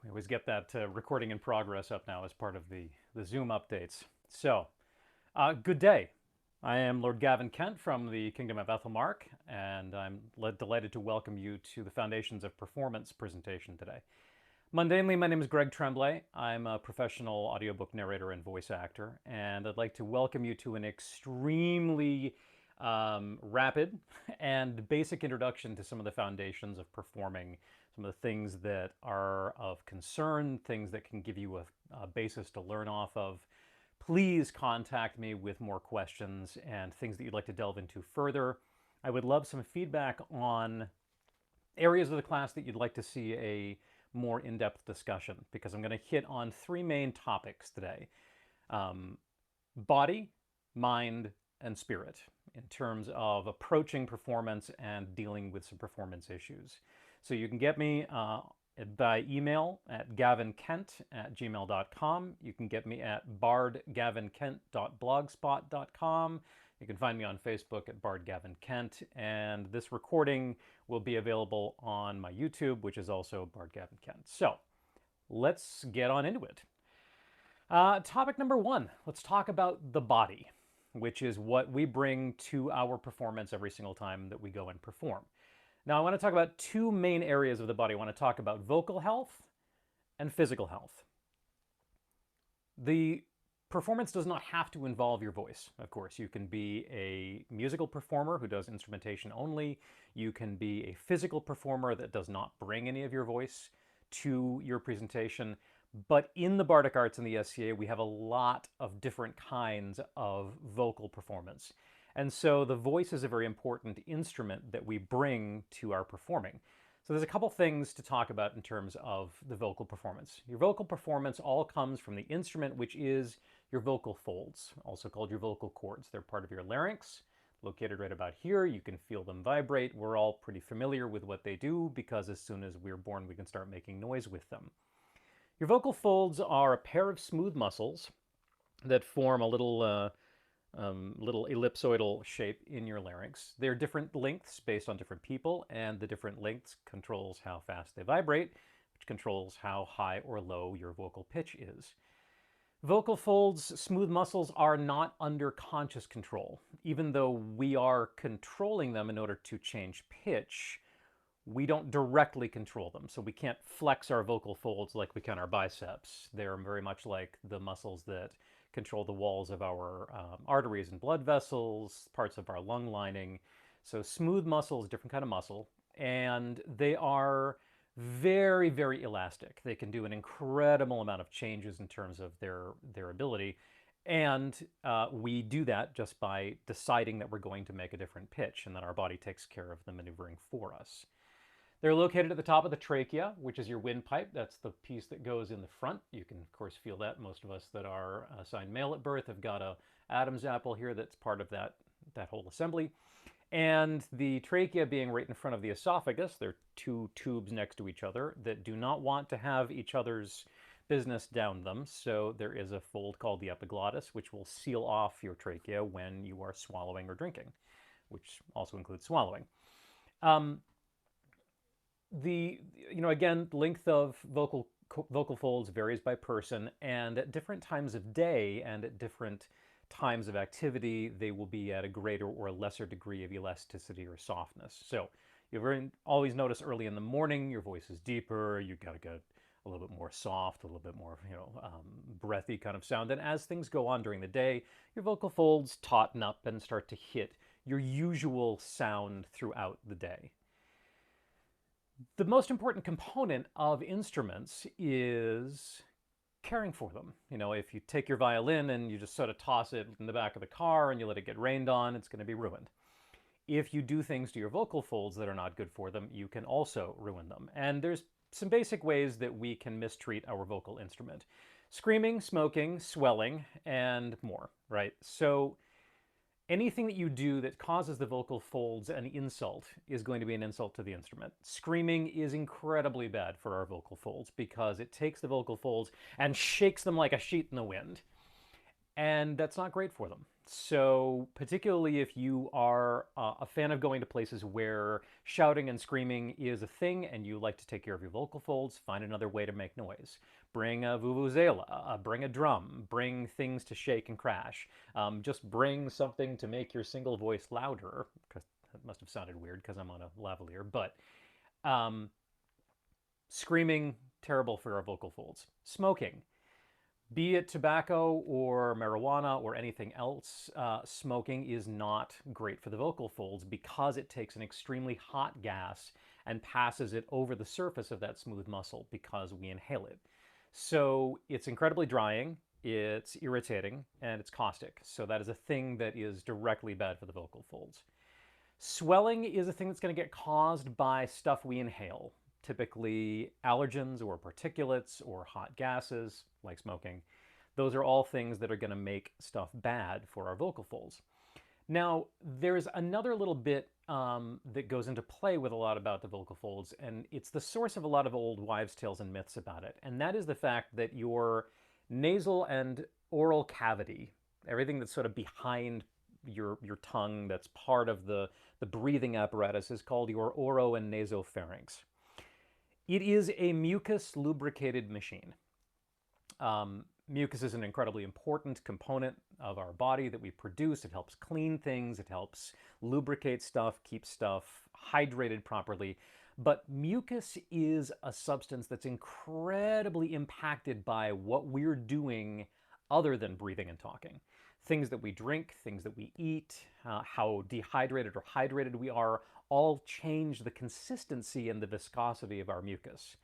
We always get that recording in progress up now as part of the Zoom updates. So, good day. I am Lord Gavin Kent from the Kingdom of Ethelmark, and I'm delighted to welcome you to the Foundations of Performance presentation today. Mundanely, my name is Greg Tremblay. I'm a professional audiobook narrator and voice actor, and I'd like to welcome you to an extremely rapid and basic introduction to some of the foundations of performing, some of the things that are of concern, things that can give you a basis to learn off of. Please contact me with more questions and things that you'd like to delve into further. I would love some feedback on areas of the class that you'd like to see a more in-depth discussion, because I'm going to hit on three main topics today. Body, mind, and spirit, in terms of approaching performance and dealing with some performance issues. So you can get me by email at gavinkent@gmail.com. You can get me at bardgavinkent.blogspot.com. You can find me on Facebook at bardgavinkent, and this recording will be available on my YouTube, which is also bardgavinkent. So let's get on into it. Topic number one, let's talk about the body, which is what we bring to our performance every single time that we go and perform. Now, I want to talk about two main areas of the body. I want to talk about vocal health and physical health. The performance does not have to involve your voice, of course. You can be a musical performer who does instrumentation only. You can be a physical performer that does not bring any of your voice to your presentation. But in the Bardic Arts and the SCA, we have a lot of different kinds of vocal performance. And so the voice is a very important instrument that we bring to our performing. So there's a couple things to talk about in terms of the vocal performance. Your vocal performance all comes from the instrument, which is your vocal folds, also called your vocal cords. They're part of your larynx, located right about here. You can feel them vibrate. We're all pretty familiar with what they do because as soon as we're born, we can start making noise with them. Your vocal folds are a pair of smooth muscles that form a little ellipsoidal shape in your larynx. They're different lengths based on different people, and the different lengths controls how fast they vibrate, which controls how high or low your vocal pitch is. Vocal folds, smooth muscles, are not under conscious control. Even though we are controlling them in order to change pitch, we don't directly control them. So we can't flex our vocal folds like we can our biceps. They're very much like the muscles that control the walls of our arteries and blood vessels, parts of our lung lining. So smooth muscle is a different kind of muscle, and they are very, very elastic. They can do an incredible amount of changes in terms of their ability, and we do that just by deciding that we're going to make a different pitch, and that our body takes care of the maneuvering for us. They're located at the top of the trachea, which is your windpipe. That's the piece that goes in the front. You can, of course, feel that. Most of us that are assigned male at birth have got a Adam's apple here that's part of that whole assembly. And the trachea being right in front of the esophagus, there are two tubes next to each other that do not want to have each other's business down them. So there is a fold called the epiglottis, which will seal off your trachea when you are swallowing or drinking, which also includes swallowing. Again, length of vocal folds varies by person, and at different times of day and at different times of activity, they will be at a greater or lesser degree of elasticity or softness. So you'll always notice early in the morning, your voice is deeper, you've got to get a little bit more soft, a little bit more, breathy kind of sound. And as things go on during the day, your vocal folds tauten up and start to hit your usual sound throughout the day. The most important component of instruments is caring for them. If you take your violin and you just sort of toss it in the back of the car and you let it get rained on, it's going to be ruined. If you do things to your vocal folds that are not good for them, you can also ruin them. And there's some basic ways that we can mistreat our vocal instrument. Screaming, smoking, swelling, and more, right? So anything that you do that causes the vocal folds an insult is going to be an insult to the instrument. Screaming is incredibly bad for our vocal folds because it takes the vocal folds and shakes them like a sheet in the wind. And that's not great for them. So, particularly if you are a fan of going to places where shouting and screaming is a thing and you like to take care of your vocal folds, find another way to make noise. Bring a vuvuzela, bring a drum, bring things to shake and crash. Just bring something to make your single voice louder, because that must have sounded weird because I'm on a lavalier, but um, screaming, terrible for our vocal folds. Smoking, be it tobacco or marijuana or anything else, smoking is not great for the vocal folds because it takes an extremely hot gas and passes it over the surface of that smooth muscle because we inhale it. So it's incredibly drying, it's irritating, and it's caustic. So that is a thing that is directly bad for the vocal folds. Swelling is a thing that's going to get caused by stuff we inhale, typically allergens or particulates or hot gases like smoking. Those are all things that are going to make stuff bad for our vocal folds. Now, there's another little bit that goes into play with a lot about the vocal folds, and it's the source of a lot of old wives' tales and myths about it, and that is the fact that your nasal and oral cavity, everything that's sort of behind your tongue that's part of the breathing apparatus, is called your oro and nasopharynx. It is a mucus lubricated machine. Mucus is an incredibly important component of our body that we produce. It helps clean things, it helps lubricate stuff, keep stuff hydrated properly. But mucus is a substance that's incredibly impacted by what we're doing other than breathing and talking. Things that we drink, things that we eat, how dehydrated or hydrated we are, all change the consistency and the viscosity of our mucus.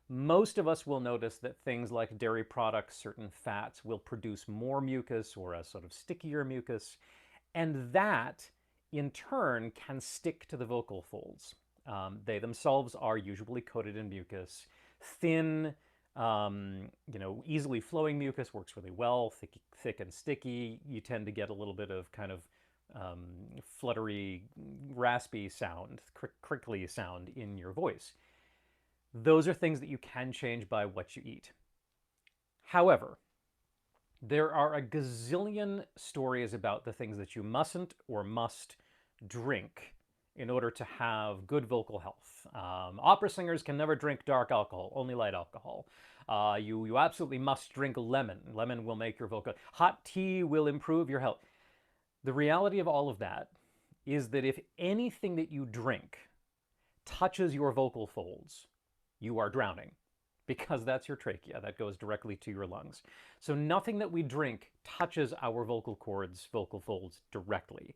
Most of us will notice that things like dairy products, certain fats, will produce more mucus or a sort of stickier mucus, and that in turn can stick to the vocal folds. They themselves are usually coated in mucus. Thin, easily flowing mucus works really well. Thick and sticky, you tend to get a little bit of kind of fluttery, raspy sound, crickly sound in your voice. Those are things that you can change by what you eat. However, there are a gazillion stories about the things that you mustn't or must drink in order to have good vocal health. Opera singers can never drink dark alcohol, only light alcohol. You absolutely must drink lemon. Lemon will make your vocal... Hot tea will improve your health. The reality of all of that is that if anything that you drink touches your vocal folds, you are drowning, because that's your trachea. That goes directly to your lungs. So nothing that we drink touches our vocal cords, vocal folds directly.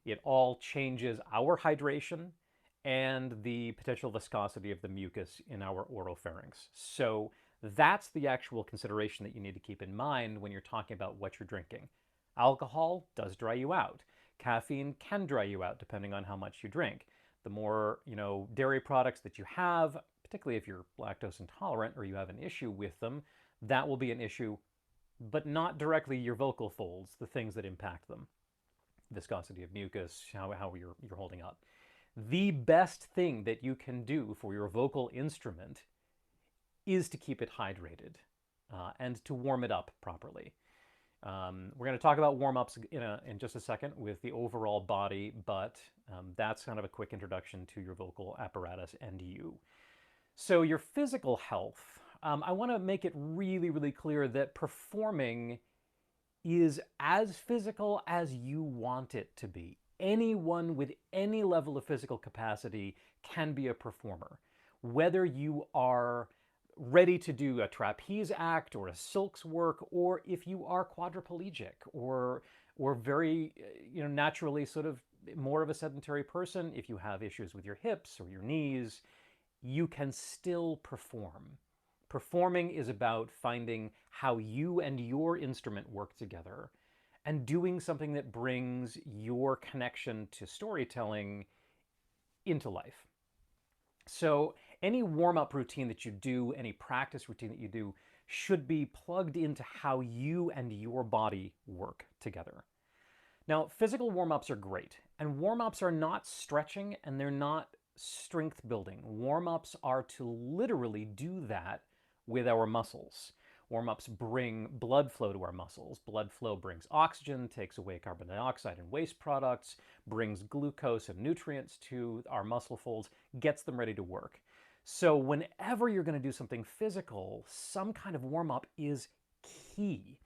It all changes our hydration and the potential viscosity of the mucus in our oropharynx. So that's the actual consideration that you need to keep in mind when you're talking about what you're drinking. Alcohol does dry you out. Caffeine can dry you out depending on how much you drink. The more, dairy products that you have, particularly if you're lactose intolerant or you have an issue with them, that will be an issue, but not directly your vocal folds, the things that impact them. Viscosity of mucus, how you're holding up. The best thing that you can do for your vocal instrument is to keep it hydrated and to warm it up properly. We're going to talk about warm-ups in just a second with the overall body, but that's kind of a quick introduction to your vocal apparatus and you. So your physical health, I want to make it really, really clear that performing is as physical as you want it to be. Anyone with any level of physical capacity can be a performer. Whether you are ready to do a trapeze act or a silks work, or if you are quadriplegic or very, naturally sort of more of a sedentary person, if you have issues with your hips or your knees, you can still perform. Performing is about finding how you and your instrument work together and doing something that brings your connection to storytelling into life. So any warm-up routine that you do, any practice routine that you do, should be plugged into how you and your body work together. Now, physical warm-ups are great, and warm-ups are not stretching and they're not strength building. Warm-ups are to literally do that with our muscles. Warm-ups bring blood flow to our muscles. Blood flow brings oxygen, takes away carbon dioxide and waste products, brings glucose and nutrients to our muscle folds, gets them ready to work. So whenever you're going to do something physical, some kind of warm-up is key.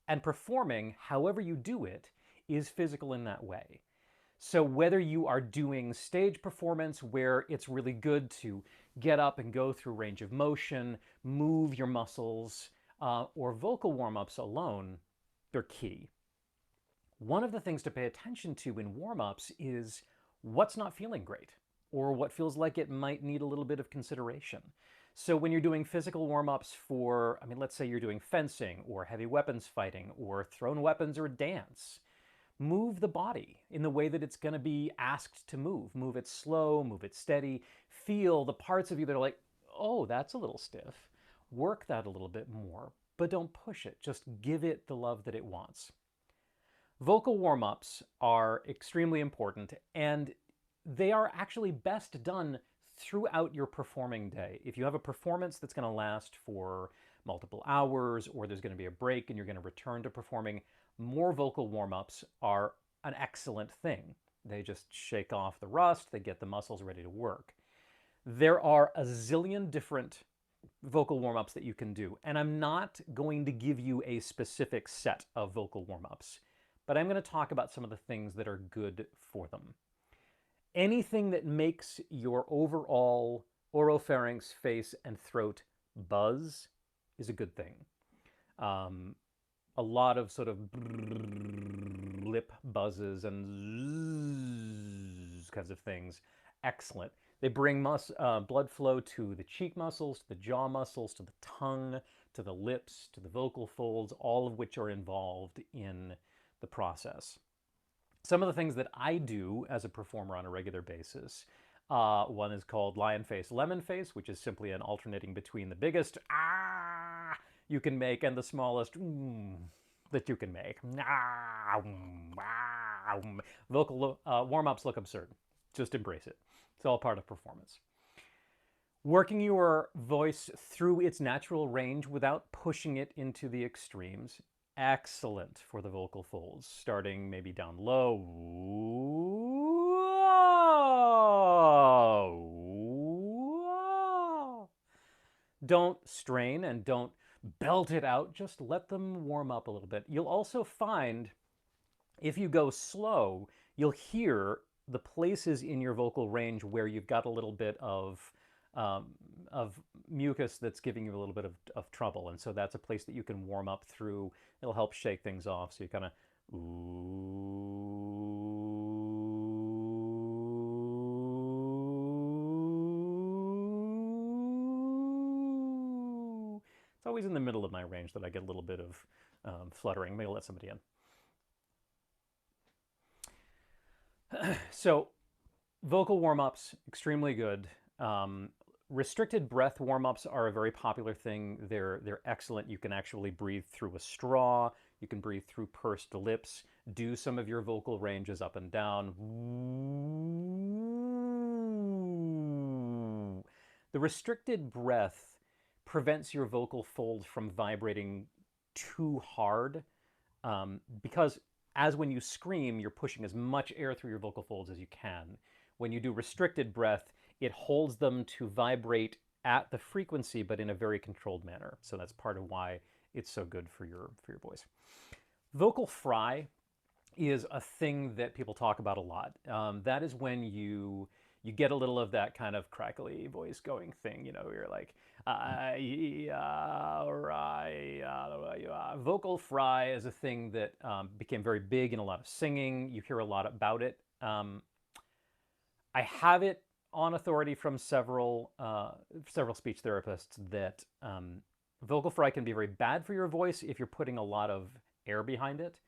And performing, however you do it, is physical in that way. So whether you are doing stage performance where it's really good to get up and go through range of motion, move your muscles, or vocal warm-ups alone, they're key. One of the things to pay attention to in warm-ups is what's not feeling great, or what feels like it might need a little bit of consideration. So when you're doing physical warm-ups for, let's say you're doing fencing, or heavy weapons fighting, or thrown weapons, or dance, move the body in the way that it's going to be asked to move. Move it slow, move it steady. Feel the parts of you that are like, oh, that's a little stiff. Work that a little bit more, but don't push it. Just give it the love that it wants. Vocal warm-ups are extremely important, and they are actually best done throughout your performing day. If you have a performance that's going to last for multiple hours, or there's going to be a break and you're going to return to performing, more vocal warm-ups are an excellent thing. They just shake off the rust, they get the muscles ready to work. There are a zillion different vocal warm-ups that you can do, and I'm not going to give you a specific set of vocal warm-ups, but I'm going to talk about some of the things that are good for them. Anything that makes your overall oropharynx, face, and throat buzz is a good thing. A lot of sort of lip buzzes and kinds of things, excellent. They bring blood flow to the cheek muscles, to the jaw muscles, to the tongue, to the lips, to the vocal folds, all of which are involved in the process. Some of the things that I do as a performer on a regular basis, one is called lion face, lemon face, which is simply an alternating between the biggest ah you can make and the smallest that you can make. Vocal warm-ups look absurd. Just embrace it. It's all part of performance. Working your voice through its natural range without pushing it into the extremes. Excellent for the vocal folds, starting maybe down low. Don't strain and don't belt it out. Just let them warm up a little bit. You'll also find if you go slow, you'll hear the places in your vocal range where you've got a little bit of mucus that's giving you a little bit of trouble. And so that's a place that you can warm up through. It'll help shake things off. So you kind of, ooh. It's always in the middle of my range that I get a little bit of fluttering. Maybe I'll let somebody in. So vocal warm-ups, extremely good. Restricted breath warm-ups are a very popular thing. They're excellent. You can actually breathe through a straw. You can breathe through pursed lips. Do some of your vocal ranges up and down. The restricted breath prevents your vocal folds from vibrating too hard because as when you scream, you're pushing as much air through your vocal folds as you can. When you do restricted breath, it holds them to vibrate at the frequency, but in a very controlled manner. So that's part of why it's so good for your voice. Vocal fry is a thing that people talk about a lot. That is when you get a little of that kind of crackly voice going thing. You know, you're like, vocal fry is a thing that became very big in a lot of singing. You hear a lot about it. I have it on authority from several speech therapists that vocal fry can be very bad for your voice if you're putting a lot of air behind it.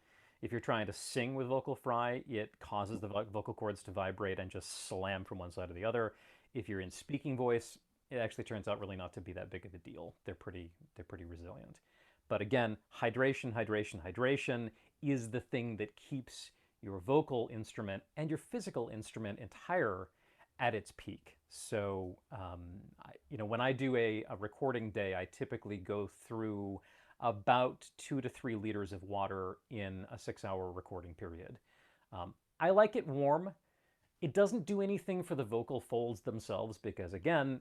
If you're trying to sing with vocal fry, it causes the vocal cords to vibrate and just slam from one side to the other. If you're in speaking voice, it actually turns out really not to be that big of a deal. They're pretty resilient. But again, hydration, hydration, hydration is the thing that keeps your vocal instrument and your physical instrument entire at its peak. So, when I do a recording day, I typically go through about 2 to 3 liters of water in a 6-hour recording period. I like it warm. It doesn't do anything for the vocal folds themselves because, again,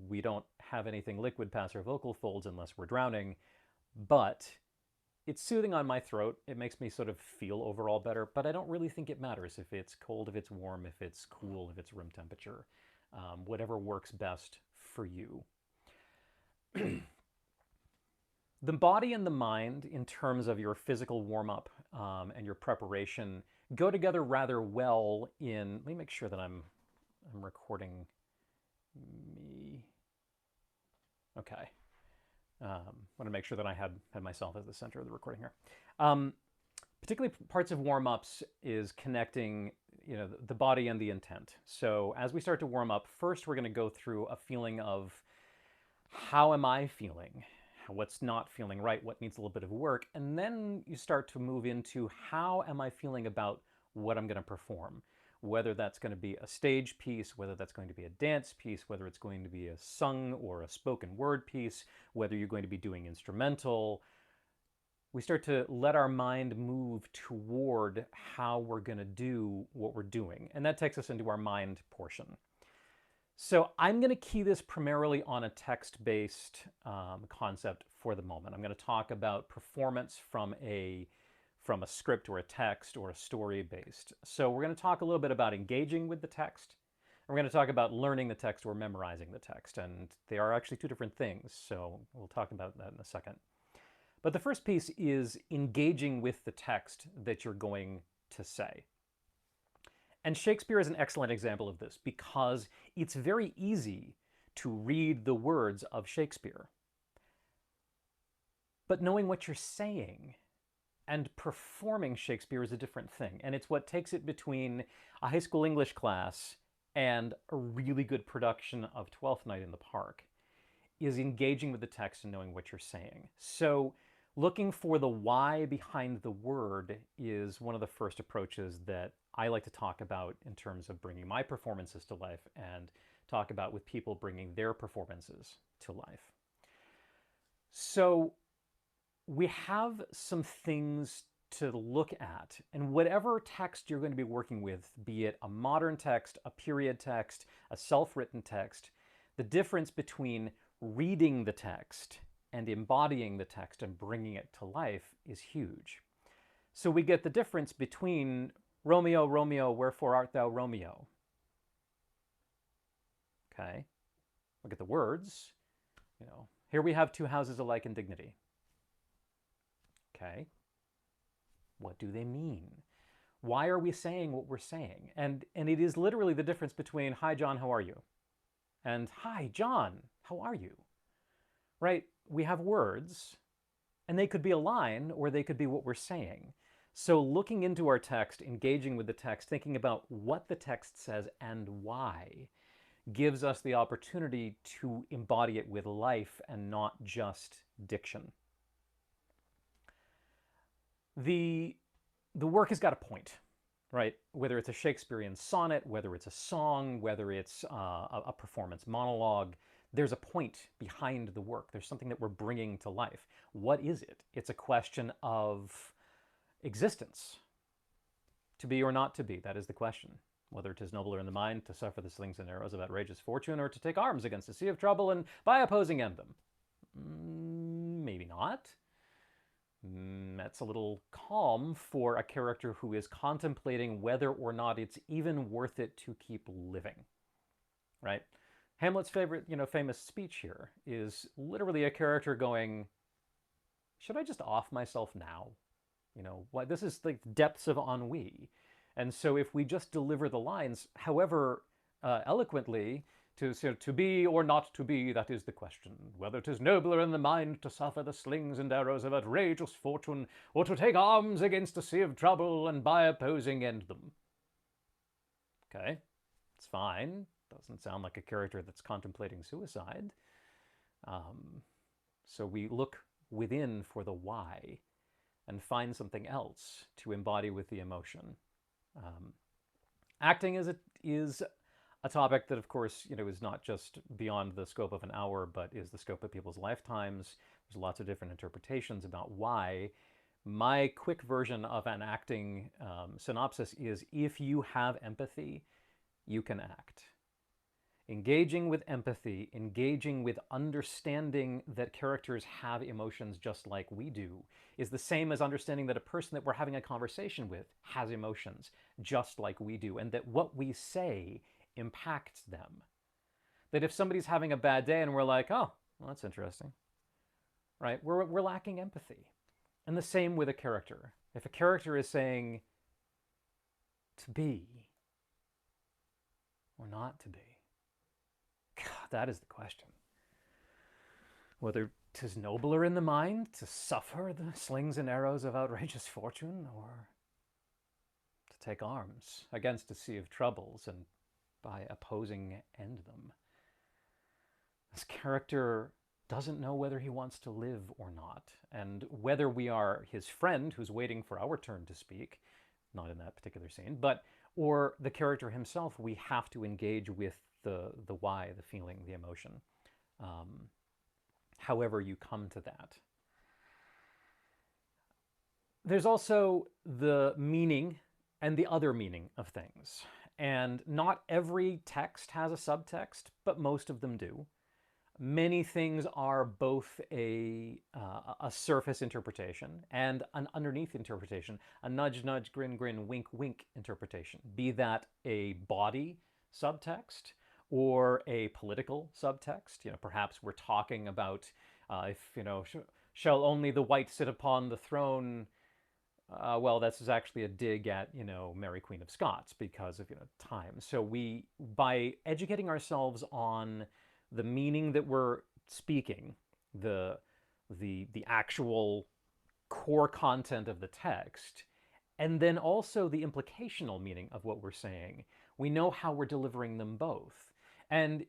we don't have anything liquid pass our vocal folds unless we're drowning, but it's soothing on my throat. It makes me sort of feel overall better, but I don't really think it matters if it's cold, if it's warm, if it's cool, if it's room temperature. Whatever works best for you. The body and the mind, in terms of your physical warm-up and your preparation, go together rather well in... Let me make sure that I'm recording me. Okay. Want to make sure that I had myself as the center of the recording here. Particularly parts of warm-ups is connecting, the body and the intent. So as we start to warm up, first we're going to go through a feeling of how am I feeling? What's not feeling right? What needs a little bit of work? And then you start to move into how am I feeling about what I'm going to perform? Whether that's going to be a stage piece, whether that's going to be a dance piece, whether it's going to be a sung or a spoken word piece, whether you're going to be doing instrumental. We start to let our mind move toward how we're going to do what we're doing. And that takes us into our mind portion. So I'm going to key this primarily on a text-based concept for the moment. I'm going to talk about performance from a script or a text or a story-based. So we're going to talk a little bit about engaging with the text. We're going to talk about learning the text or memorizing the text. And they are actually two different things. So we'll talk about that in a second. But the first piece is engaging with the text that you're going to say. And Shakespeare is an excellent example of this because it's very easy to read the words of Shakespeare. But knowing what you're saying and performing Shakespeare is a different thing. And it's what takes it between a high school English class and a really good production of Twelfth Night in the Park, is engaging with the text and knowing what you're saying. So looking for the why behind the word is one of the first approaches that I like to talk about in terms of bringing my performances to life and talk about with people bringing their performances to life. So we have some things to look at, and whatever text you're going to be working with, be it a modern text, a period text, a self-written text, the difference between reading the text and embodying the text and bringing it to life is huge. So we get the difference between Romeo, Romeo, wherefore art thou Romeo? Okay, look at the words. Here we have two houses alike in dignity. Okay, what do they mean? Why are we saying what we're saying? And it is literally the difference between, hi, John, how are you? And hi, John, how are you? Right? We have words, and they could be a line, or they could be what we're saying. So looking into our text, engaging with the text, thinking about what the text says and why, gives us the opportunity to embody it with life and not just diction. The work has got a point, right? Whether it's a Shakespearean sonnet, whether it's a song, whether it's a performance monologue, there's a point behind the work. There's something that we're bringing to life. What is it? It's a question of existence. To be or not to be, that is the question. Whether it is nobler in the mind to suffer the slings and arrows of outrageous fortune, or to take arms against a sea of trouble and by opposing end them. Maybe not. That's a little calm for a character who is contemplating whether or not it's even worth it to keep living, right? Hamlet's famous speech here is literally a character going, should I just off myself now? This is like depths of ennui. And so if we just deliver the lines, however eloquently, to be or not to be, that is the question. Whether 'tis nobler in the mind to suffer the slings and arrows of outrageous fortune, or to take arms against a sea of trouble and by opposing end them. Okay, it's fine. Doesn't sound like a character that's contemplating suicide. So we look within for the why and find something else to embody with the emotion. Acting is A topic that, of course, is not just beyond the scope of an hour, but is the scope of people's lifetimes. There's lots of different interpretations about why. My quick version of an acting synopsis is, if you have empathy, you can act. Engaging with empathy, engaging with understanding that characters have emotions just like we do, is the same as understanding that a person that we're having a conversation with has emotions just like we do, and that what we say impacts them. That if somebody's having a bad day and we're like, oh, well, that's interesting, right? We're lacking empathy. And the same with a character. If a character is saying to be or not to be, God, that is the question. Whether 'tis nobler in the mind to suffer the slings and arrows of outrageous fortune, or to take arms against a sea of troubles and by opposing end them. This character doesn't know whether he wants to live or not, and whether we are his friend who's waiting for our turn to speak, not in that particular scene, or the character himself, we have to engage with the why, the feeling, the emotion, however you come to that. There's also the meaning and the other meaning of things. And not every text has a subtext, but most of them do. Many things are both a surface interpretation and an underneath interpretation, a nudge, nudge, grin, grin, wink, wink interpretation. Be that a body subtext or a political subtext. Perhaps we're talking about shall only the white sit upon the throne. Well, that's actually a dig at, Mary Queen of Scots because of, time. So by educating ourselves on the meaning that we're speaking, the actual core content of the text, and then also the implicational meaning of what we're saying, we know how we're delivering them both. And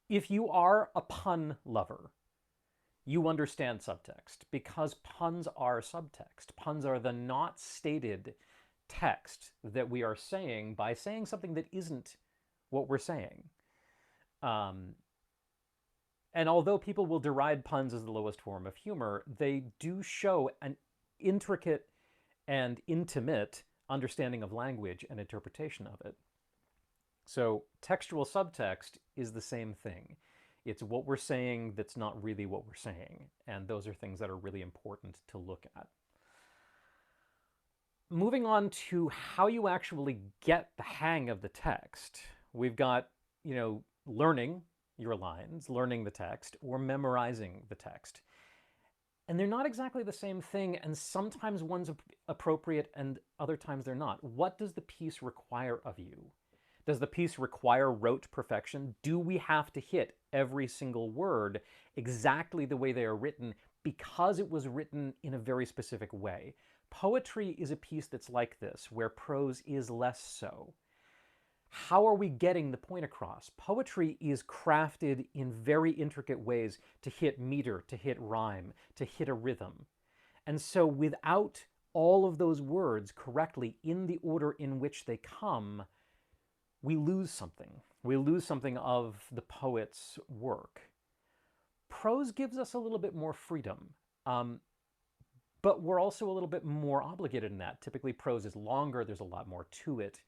if you are a pun lover, you understand subtext, because puns are subtext. Puns are the not stated text that we are saying by saying something that isn't what we're saying. And although people will deride puns as the lowest form of humor, they do show an intricate and intimate understanding of language and interpretation of it. So textual subtext is the same thing. It's what we're saying that's not really what we're saying. And those are things that are really important to look at. Moving on to how you actually get the hang of the text. We've got, learning your lines, learning the text, or memorizing the text. And they're not exactly the same thing, and sometimes one's appropriate and other times they're not. What does the piece require of you? Does the piece require rote perfection? Do we have to hit every single word exactly the way they are written because it was written in a very specific way? Poetry is a piece that's like this, where prose is less so. How are we getting the point across? Poetry is crafted in very intricate ways to hit meter, to hit rhyme, to hit a rhythm. And so without all of those words correctly in the order in which they come, we lose something. We lose something of the poet's work. Prose gives us a little bit more freedom, but we're also a little bit more obligated in that. Typically, prose is longer. There's a lot more to it.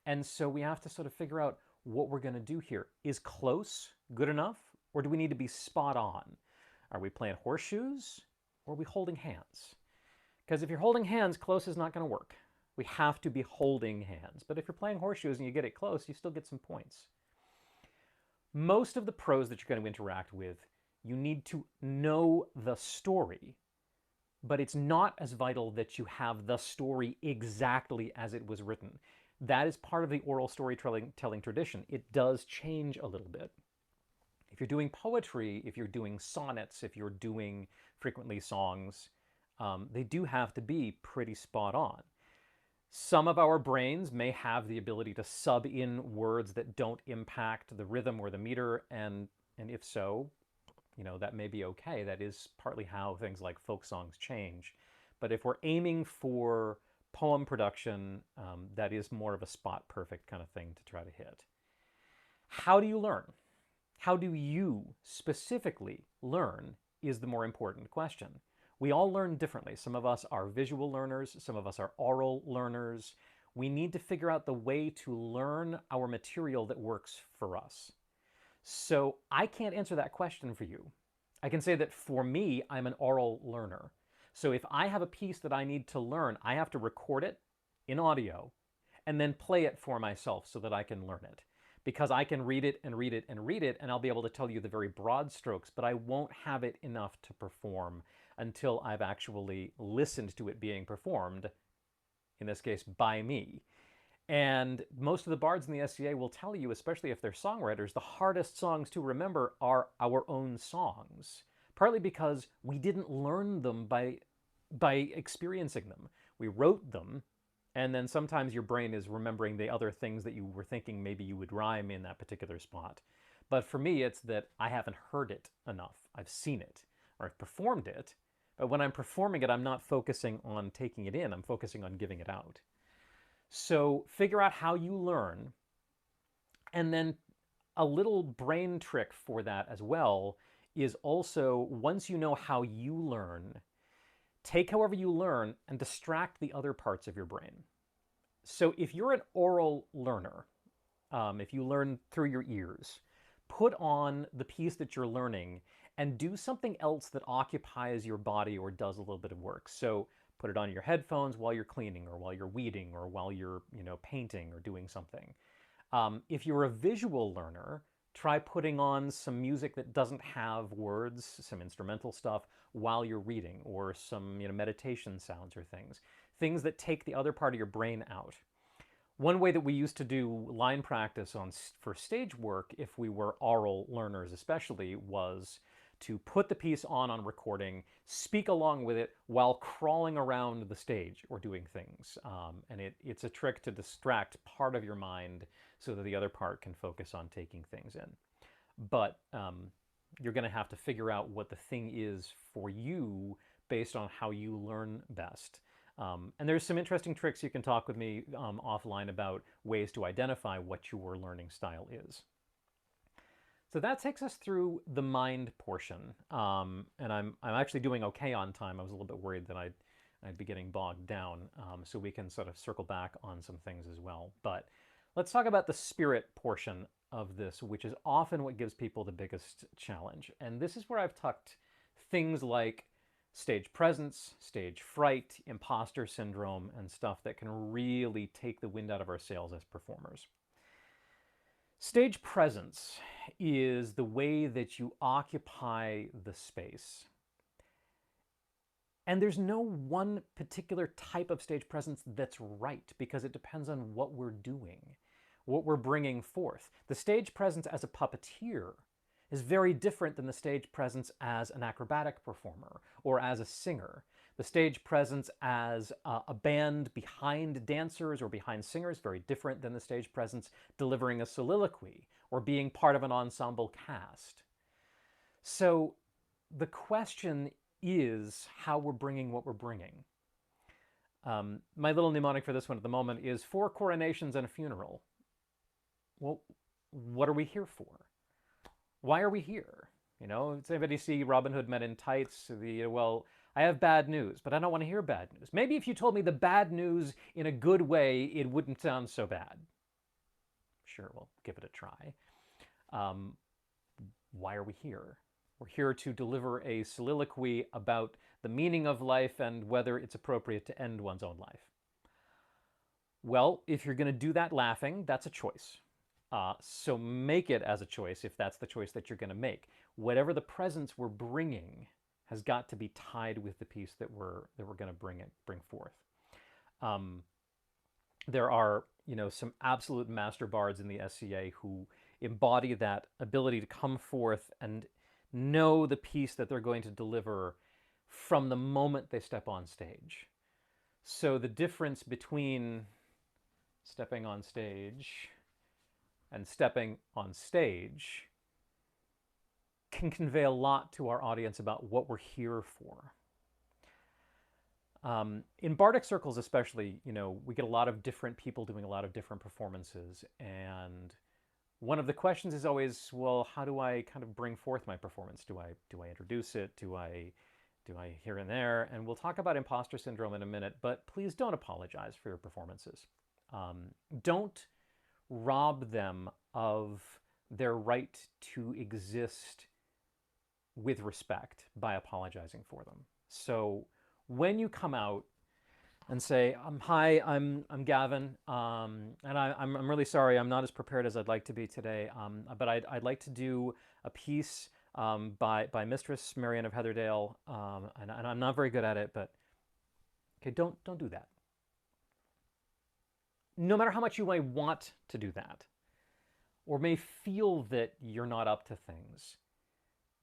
And so we have to sort of figure out what we're going to do here. Is close good enough, or do we need to be spot on? Are we playing horseshoes, or are we holding hands? Because if you're holding hands, close is not going to work. We have to be holding hands. But if you're playing horseshoes and you get it close, you still get some points. Most of the prose that you're going to interact with, you need to know the story, but it's not as vital that you have the story exactly as it was written. That is part of the oral storytelling tradition. It does change a little bit. If you're doing poetry, if you're doing sonnets, if you're doing frequently songs, they do have to be pretty spot on. Some of our brains may have the ability to sub in words that don't impact the rhythm or the meter, and if so, that may be okay. That is partly how things like folk songs change. But if we're aiming for poem production, that is more of a spot perfect kind of thing to try to hit. How do you learn? How do you specifically learn is the more important question. We all learn differently. Some of us are visual learners, some of us are oral learners. We need to figure out the way to learn our material that works for us. So I can't answer that question for you. I can say that for me, I'm an oral learner. So if I have a piece that I need to learn, I have to record it in audio and then play it for myself so that I can learn it. Because I can read it and read it and read it, and I'll be able to tell you the very broad strokes, but I won't have it enough to perform until I've actually listened to it being performed, in this case, by me. And most of the bards in the SCA will tell you, especially if they're songwriters, the hardest songs to remember are our own songs. Partly because we didn't learn them by experiencing them. We wrote them, and then sometimes your brain is remembering the other things that you were thinking maybe you would rhyme in that particular spot. But for me, it's that I haven't heard it enough. I've seen it, or I've performed it, but when I'm performing it, I'm not focusing on taking it in, I'm focusing on giving it out. So figure out how you learn, and then a little brain trick for that as well is also, once you know how you learn, take however you learn and distract the other parts of your brain. So if you're an oral learner, if you learn through your ears, put on the piece that you're learning and do something else that occupies your body or does a little bit of work. So put it on your headphones while you're cleaning or while you're weeding or while you're painting or doing something. If you're a visual learner, try putting on some music that doesn't have words, some instrumental stuff, while you're reading, or some meditation sounds or things that take the other part of your brain out. One way that we used to do line practice for stage work, if we were oral learners especially, was to put the piece on recording, speak along with it while crawling around the stage or doing things. And it's a trick to distract part of your mind so that the other part can focus on taking things in. But you're going to have to figure out what the thing is for you based on how you learn best. And there's some interesting tricks you can talk with me offline about ways to identify what your learning style is. So that takes us through the mind portion, and I'm actually doing okay on time. I was a little bit worried that I'd be getting bogged down, so we can sort of circle back on some things as well. But let's talk about the spirit portion of this, which is often what gives people the biggest challenge. And this is where I've tucked things like stage presence, stage fright, imposter syndrome, and stuff that can really take the wind out of our sails as performers. Stage presence is the way that you occupy the space. And there's no one particular type of stage presence that's right, because it depends on what we're doing, what we're bringing forth. The stage presence as a puppeteer is very different than the stage presence as an acrobatic performer or as a singer. The stage presence as a band behind dancers or behind singers, very different than the stage presence delivering a soliloquy or being part of an ensemble cast. So the question is how we're bringing what we're bringing. My little mnemonic for this one at the moment is 4 coronations and a funeral. Well, what are we here for? Why are we here? Does anybody see Robin Hood Men in Tights? Well, I have bad news, but I don't want to hear bad news. Maybe if you told me the bad news in a good way, it wouldn't sound so bad. Sure, we'll give it a try. Why are we here? We're here to deliver a soliloquy about the meaning of life and whether it's appropriate to end one's own life. Well, if you're going to do that laughing, that's a choice. So make it as a choice if that's the choice that you're going to make. Whatever the presence we're bringing has got to be tied with the piece that we're going to bring forth. There are some absolute master bards in the SCA who embody that ability to come forth and know the piece that they're going to deliver from the moment they step on stage. So the difference between stepping on stage and stepping on stage can convey a lot to our audience about what we're here for. In bardic circles especially, we get a lot of different people doing a lot of different performances, and One of the questions is always, well, how do I kind of bring forth my performance? Do I introduce it? Do I here and there? And we'll talk about imposter syndrome in a minute, but please don't apologize for your performances. Don't rob them of their right to exist with respect by apologizing for them. So when you come out and say, "Hi, I'm Gavin, and I'm really sorry. I'm not as prepared as I'd like to be today. But I'd like to do a piece by Mistress Marianne of Heatherdale, and I'm not very good at it. But okay, don't do that. No matter how much you might want to do that, or may feel that you're not up to things,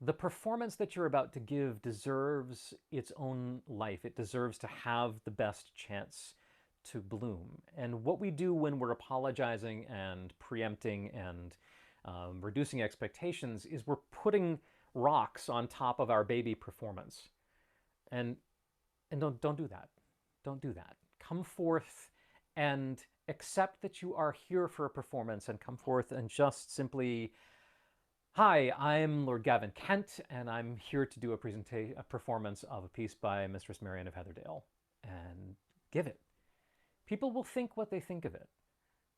the performance that you're about to give deserves its own life. It deserves to have the best chance to bloom. And what we do when we're apologizing and preempting and reducing expectations is we're putting rocks on top of our baby performance. And don't do that. Don't do that. Come forth and accept that you are here for a performance, and come forth and just simply, "Hi, I'm Lord Gavin Kent, and I'm here to do a performance of a piece by Mistress Marianne of Heatherdale," and give it. People will think what they think of it.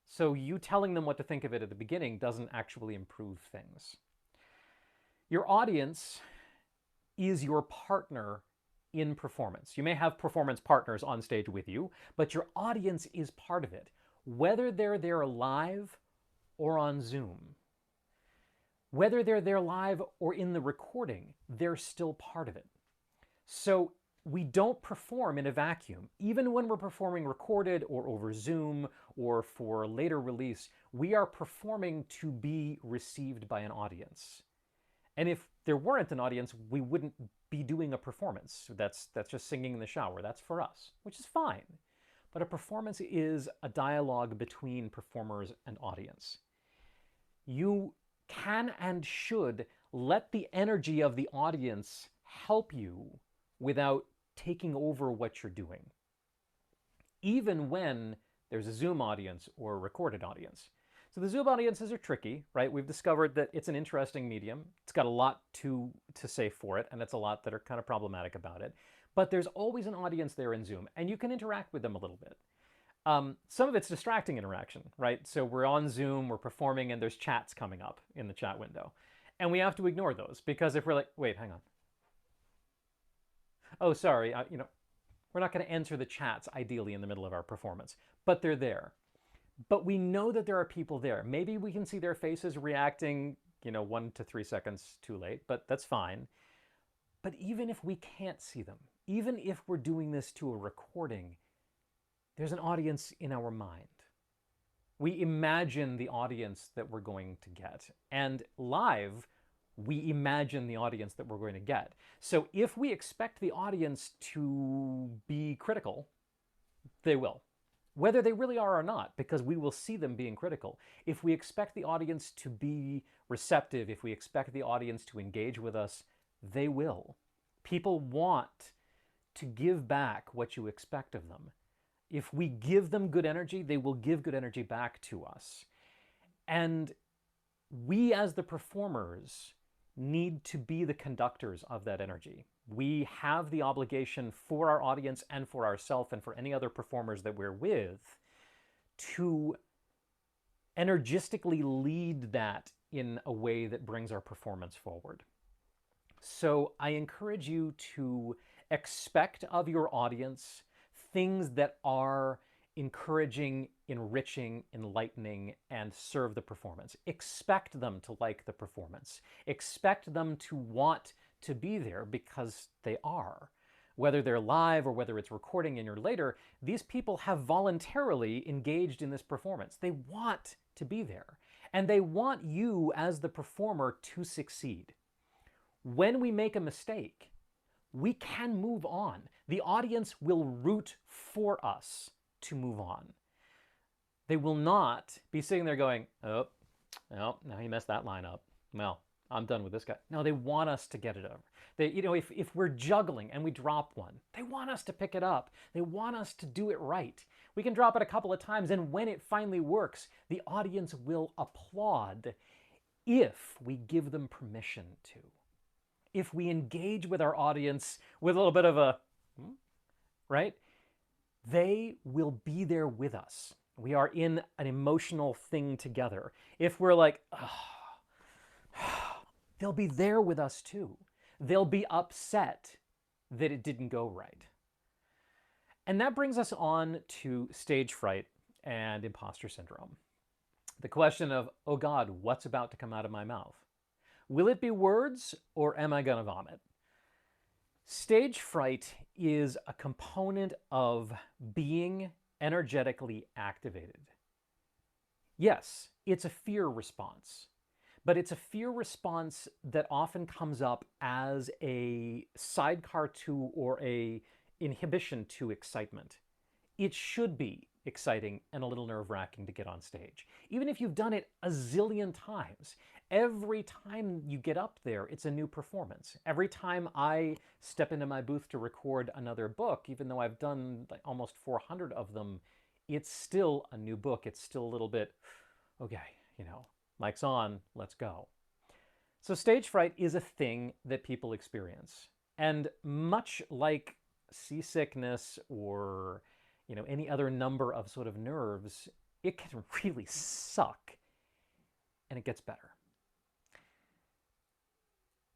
So you telling them what to think of it at the beginning doesn't actually improve things. Your audience is your partner in performance. You may have performance partners on stage with you, but your audience is part of it, whether they're there live or on Zoom. Whether they're there live or in the recording, they're still part of it. So we don't perform in a vacuum. Even when we're performing recorded or over Zoom or for later release, we are performing to be received by an audience. And if there weren't an audience, we wouldn't be doing a performance. That's just singing in the shower. That's for us, which is fine. But a performance is a dialogue between performers and audience. You can and should let the energy of the audience help you without taking over what you're doing, even when there's a Zoom audience or a recorded audience. So the Zoom audiences are tricky, right? We've discovered that it's an interesting medium. It's got a lot to say for it, and it's a lot that are kind of problematic about it. But there's always an audience there in Zoom, and you can interact with them a little bit. Some of it's distracting interaction, right? So we're on Zoom, we're performing, and there's chats coming up in the chat window. And we have to ignore those, because if we're like, wait, hang on. Oh, sorry, we're not going to answer the chats ideally in the middle of our performance, but they're there. But we know that there are people there. Maybe we can see their faces reacting, 1 to 3 seconds too late, but that's fine. But even if we can't see them, even if we're doing this to a recording, there's an audience in our mind. We imagine the audience that we're going to get. And live, we imagine the audience that we're going to get. So if we expect the audience to be critical, they will. Whether they really are or not, because we will see them being critical. If we expect the audience to be receptive, if we expect the audience to engage with us, they will. People want to give back what you expect of them. If we give them good energy, they will give good energy back to us. And we as the performers need to be the conductors of that energy. We have the obligation for our audience and for ourselves and for any other performers that we're with to energistically lead that in a way that brings our performance forward. So I encourage you to expect of your audience things that are encouraging, enriching, enlightening, and serve the performance. Expect them to like the performance. Expect them to want to be there, because they are. Whether they're live or whether it's recording in your later, these people have voluntarily engaged in this performance. They want to be there. And they want you as the performer to succeed. When we make a mistake, we can move on. The audience will root for us to move on. They will not be sitting there going, oh, no, now he messed that line up. Well, I'm done with this guy. No, they want us to get it over. They, if we're juggling and we drop one, they want us to pick it up. They want us to do it right. We can drop it a couple of times, and when it finally works, the audience will applaud if we give them permission to. If we engage with our audience with a little bit of a, right? They will be there with us. We are in an emotional thing together. If we're like, they'll be there with us too. They'll be upset that it didn't go right. And that brings us on to stage fright and imposter syndrome. The question of, oh God, what's about to come out of my mouth? Will it be words or am I going to vomit? Stage fright is a component of being energetically activated. Yes, it's a fear response, but it's a fear response that often comes up as a sidecar to or a inhibition to excitement. It should be exciting and a little nerve-wracking to get on stage. Even if you've done it a zillion times, every time you get up there, it's a new performance. Every time I step into my booth to record another book, even though I've done like almost 400 of them, it's still a new book. It's still a little bit, okay, mic's on, let's go. So stage fright is a thing that people experience. And much like seasickness or any other number of sort of nerves, it can really suck, and it gets better.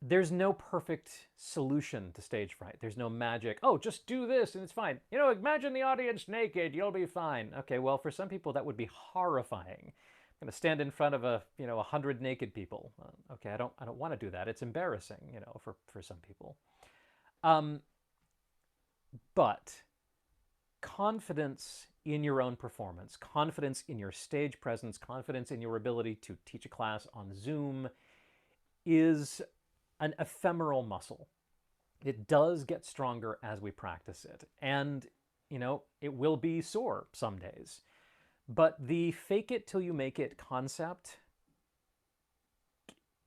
There's no perfect solution to stage fright. There's no magic, oh, just do this and it's fine. Imagine the audience naked, you'll be fine. Okay, well, for some people that would be horrifying. I'm going to stand in front of 100 naked people. Okay, I don't want to do that. It's embarrassing, for some people. But confidence in your own performance, confidence in your stage presence, confidence in your ability to teach a class on Zoom is an ephemeral muscle. It does get stronger as we practice it. And, it will be sore some days. But the fake it till you make it concept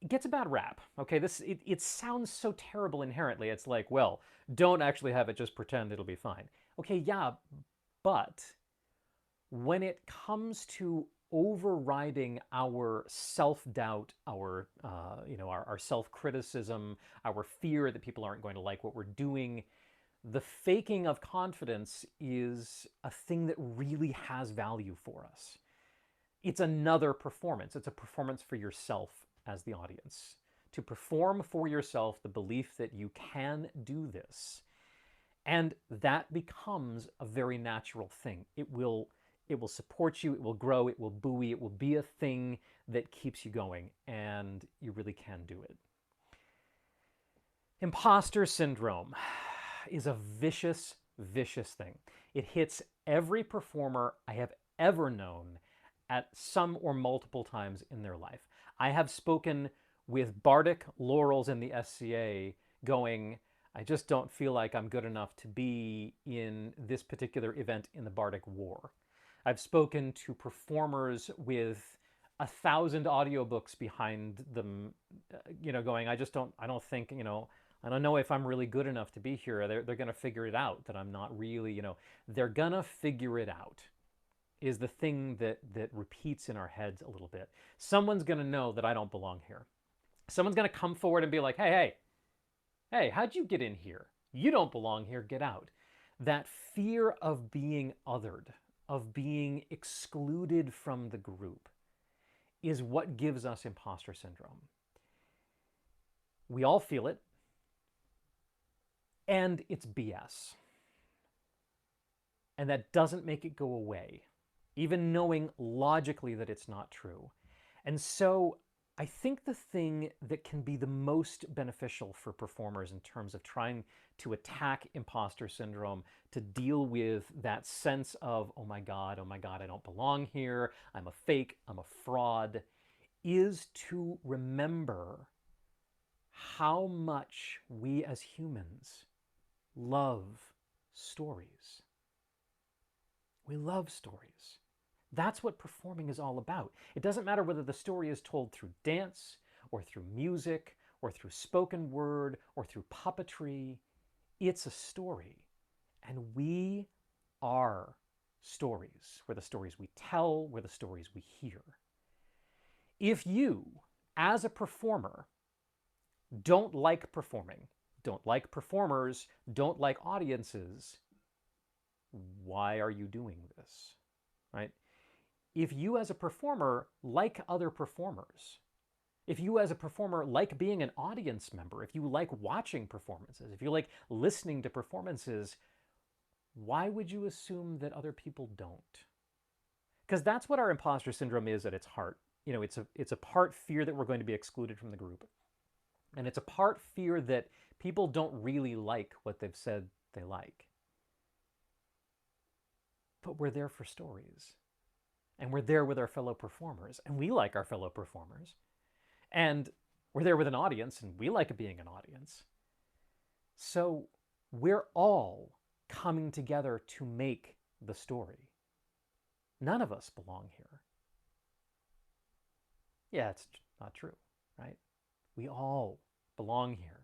gets a bad rap. Okay, it sounds so terrible inherently. It's like, well, don't actually have it, just pretend it'll be fine. Okay, yeah, but when it comes to overriding our self-doubt, our self-criticism, our fear that people aren't going to like what we're doing, the faking of confidence is a thing that really has value for us. It's another performance. It's a performance for yourself as the audience. To perform for yourself the belief that you can do this. And that becomes a very natural thing. It will support you, it will grow, it will buoy, it will be a thing that keeps you going, and you really can do it. Imposter syndrome is a vicious, vicious thing. It hits every performer I have ever known at some or multiple times in their life. I have spoken with bardic laurels in the SCA going, I just don't feel like I'm good enough to be in this particular event in the Bardic War. I've spoken to performers with 1,000 audiobooks behind them, going, I don't think, I don't know if I'm really good enough to be here. They're going to figure it out that I'm not really, they're going to figure it out is the thing that repeats in our heads a little bit. Someone's going to know that I don't belong here. Someone's going to come forward and be like, hey, how'd you get in here? You don't belong here, get out. That fear of being othered, of being excluded from the group, is what gives us imposter syndrome. We all feel it, and it's BS. And that doesn't make it go away, even knowing logically that it's not true. And so I think the thing that can be the most beneficial for performers in terms of trying to attack imposter syndrome, to deal with that sense of, oh my God, I don't belong here, I'm a fake, I'm a fraud, is to remember how much we as humans love stories. We love stories. That's what performing is all about. It doesn't matter whether the story is told through dance, or through music, or through spoken word, or through puppetry. It's a story. And we are stories. We're the stories we tell, we're the stories we hear. If you, as a performer, don't like performing, don't like performers, don't like audiences, why are you doing this? Right? If you as a performer like other performers, if you as a performer like being an audience member, if you like watching performances, if you like listening to performances, why would you assume that other people don't? Because that's what our imposter syndrome is at its heart. You know, it's a part fear that we're going to be excluded from the group. And it's a part fear that people don't really like what they've said they like. But we're there for stories. And we're there with our fellow performers. And we like our fellow performers. And we're there with an audience, and we like being an audience. So we're all coming together to make the story. None of us belong here. Yeah, it's not true, right? We all belong here.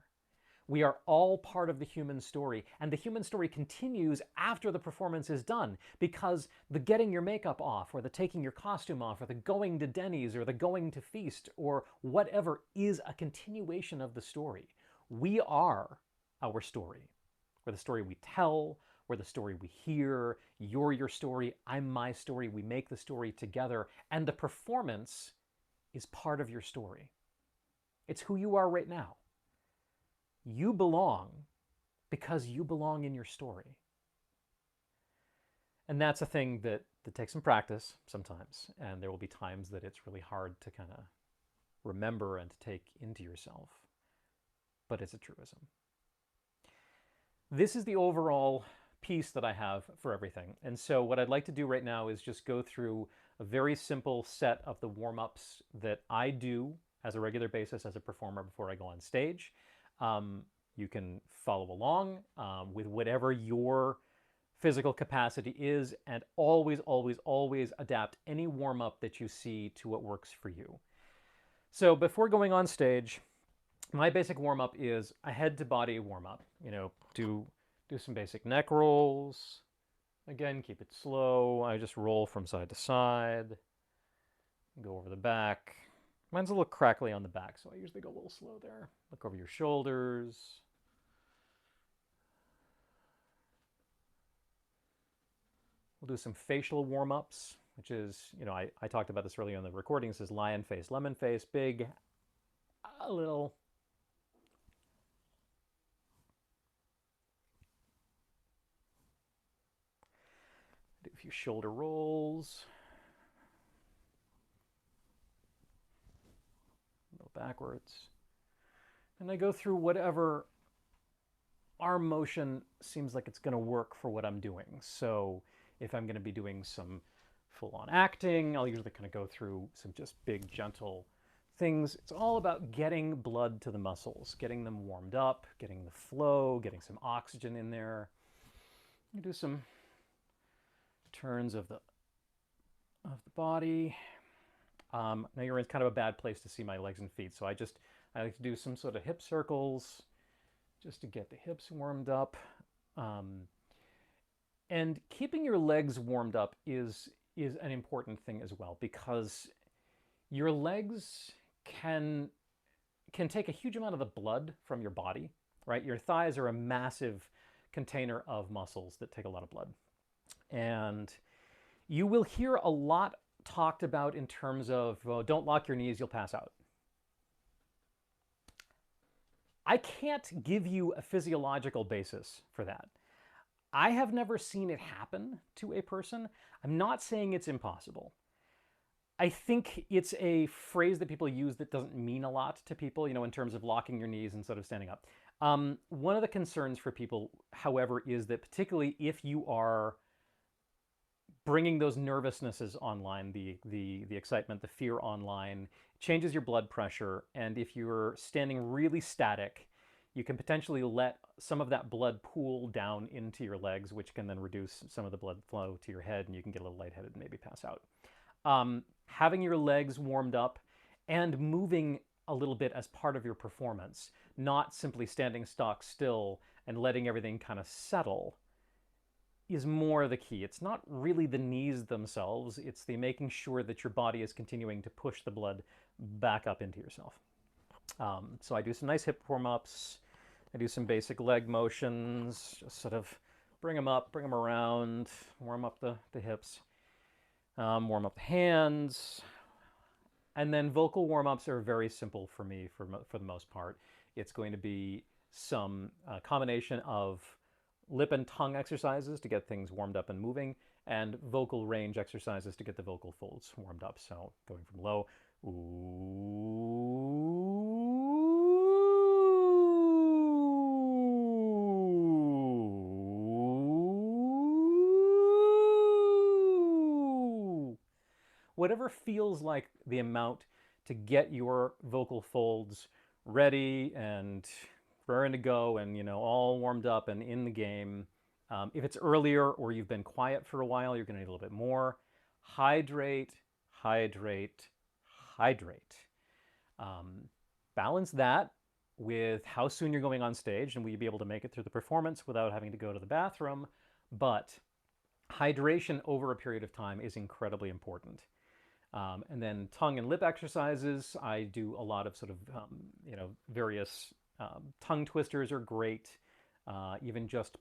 We are all part of the human story, and the human story continues after the performance is done, because the getting your makeup off, or the taking your costume off, or the going to Denny's, or the going to feast, or whatever is a continuation of the story. We are our story. We're the story we tell, we're the story we hear, you're your story, I'm my story, we make the story together, and the performance is part of your story. It's who you are right now. You belong because you belong in your story. And that's a thing that takes some practice sometimes, and there will be times that it's really hard to kind of remember and to take into yourself, but it's a truism. This is the overall piece that I have for everything. And so what I'd like to do right now is just go through a very simple set of the warm-ups that I do as a regular basis as a performer before I go on stage. You can follow along with whatever your physical capacity is, and always, always, always adapt any warm-up that you see to what works for you. So before going on stage, my basic warm-up is a head-to-body warm-up. You know, do some basic neck rolls. Again, keep it slow. I just roll from side to side. Go over the back. Mine's a little crackly on the back, so I usually go a little slow there. Look over your shoulders. We'll do some facial warm-ups, which is, you know, I talked about this earlier in the recording. This is lion face, lemon face, big, a little. Do a few shoulder rolls. Go backwards. And I go through whatever arm motion seems like it's going to work for what I'm doing. So if I'm going to be doing some full-on acting, I'll usually kind of go through some just big, gentle things. It's all about getting blood to the muscles, getting them warmed up, getting the flow, getting some oxygen in there. You do some turns of the body. Now you're in kind of a bad place to see my legs and feet, so I like to do some sort of hip circles just to get the hips warmed up. And keeping your legs warmed up is an important thing as well, because your legs can take a huge amount of the blood from your body, right? Your thighs are a massive container of muscles that take a lot of blood. And you will hear a lot talked about in terms of, well, don't lock your knees, you'll pass out. I can't give you a physiological basis for that. I have never seen it happen to a person. I'm not saying it's impossible. I think it's a phrase that people use that doesn't mean a lot to people, you know, in terms of locking your knees instead of standing up. One of the concerns for people, however, is that particularly if you are bringing those nervousnesses online, the excitement, the fear online, changes your blood pressure, and if you're standing really static, you can potentially let some of that blood pool down into your legs, which can then reduce some of the blood flow to your head, and you can get a little lightheaded and maybe pass out. Having your legs warmed up and moving a little bit as part of your performance, not simply standing stock still and letting everything kind of settle, is more the key. It's not really the knees themselves, it's the making sure that your body is continuing to push the blood back up into yourself. So I do some nice hip warm-ups, I do some basic leg motions, just sort of bring them up, bring them around, warm up the hips, warm up the hands, and then vocal warm-ups are very simple for me for the most part. It's going to be some combination of lip and tongue exercises to get things warmed up and moving, and vocal range exercises to get the vocal folds warmed up. So going from low, ooh, whatever feels like the amount to get your vocal folds ready and raring to go and, you know, all warmed up and in the game. If it's earlier or you've been quiet for a while, you're going to need a little bit more. Hydrate, hydrate, hydrate. Balance that with how soon you're going on stage, and will you be able to make it through the performance without having to go to the bathroom. But hydration over a period of time is incredibly important. And then tongue and lip exercises. I do a lot of sort of, you know, various tongue twisters are great. Even just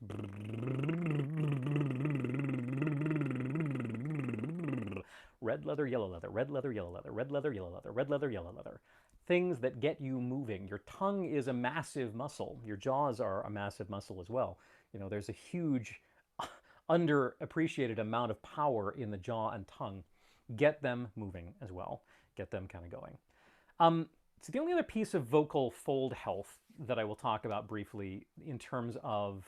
red leather, yellow leather, red leather, yellow leather, red leather, yellow leather, red leather, yellow leather. Things that get you moving. Your tongue is a massive muscle. Your jaws are a massive muscle as well. You know, there's a huge underappreciated amount of power in the jaw and tongue. Get them moving as well. Get them kind of going. So the only other piece of vocal fold health that I will talk about briefly in terms of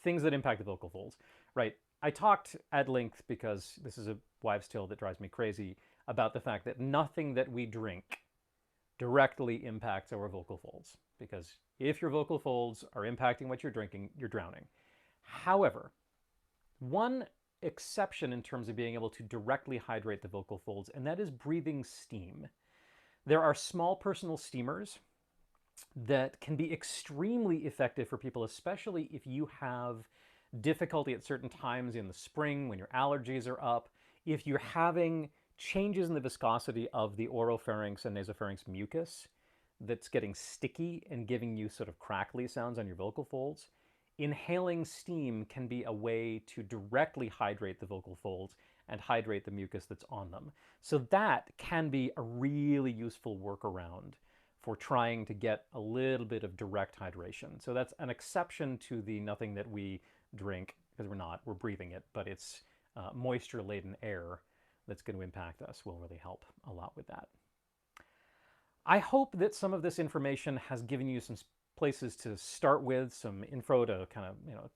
things that impact the vocal folds, right? I talked at length, because this is a wives' tale that drives me crazy, about the fact that nothing that we drink directly impacts our vocal folds. Because if your vocal folds are impacting what you're drinking, you're drowning. However, one exception in terms of being able to directly hydrate the vocal folds, and that is breathing steam. There are small personal steamers that can be extremely effective for people, especially if you have difficulty at certain times in the spring when your allergies are up. If you're having changes in the viscosity of the oropharynx and nasopharynx mucus that's getting sticky and giving you sort of crackly sounds on your vocal folds, inhaling steam can be a way to directly hydrate the vocal folds and hydrate the mucus that's on them. So that can be a really useful workaround for trying to get a little bit of direct hydration. So that's an exception to the nothing that we drink, because we're breathing it, but it's moisture-laden air that's going to impact us will really help a lot with that. I hope that some of this information has given you some places to start with, some info to kind of, you know,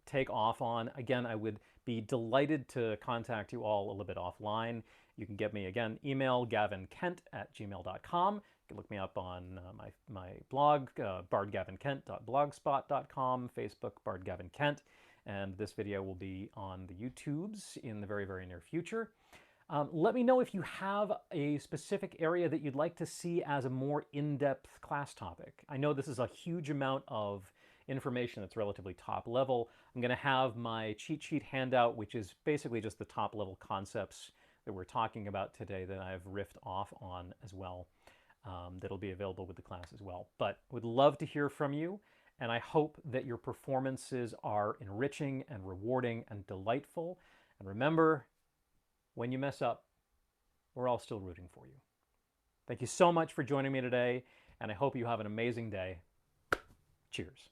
take off on. Again, I would be delighted to contact you all a little bit offline. You can get me, again, email gavinkent@gmail.com. You can look me up on my blog, bardgavinkent.blogspot.com, Facebook, bardgavinkent, and this video will be on the YouTubes in the very, very near future. Let me know if you have a specific area that you'd like to see as a more in-depth class topic. I know this is a huge amount of information that's relatively top level. I'm going to have my cheat sheet handout, which is basically just the top level concepts that we're talking about today that I've riffed off on as well. That'll be available with the class as well. But would love to hear from you, and I hope that your performances are enriching and rewarding and delightful. And remember, when you mess up, we're all still rooting for you. Thank you so much for joining me today, and I hope you have an amazing day. Cheers.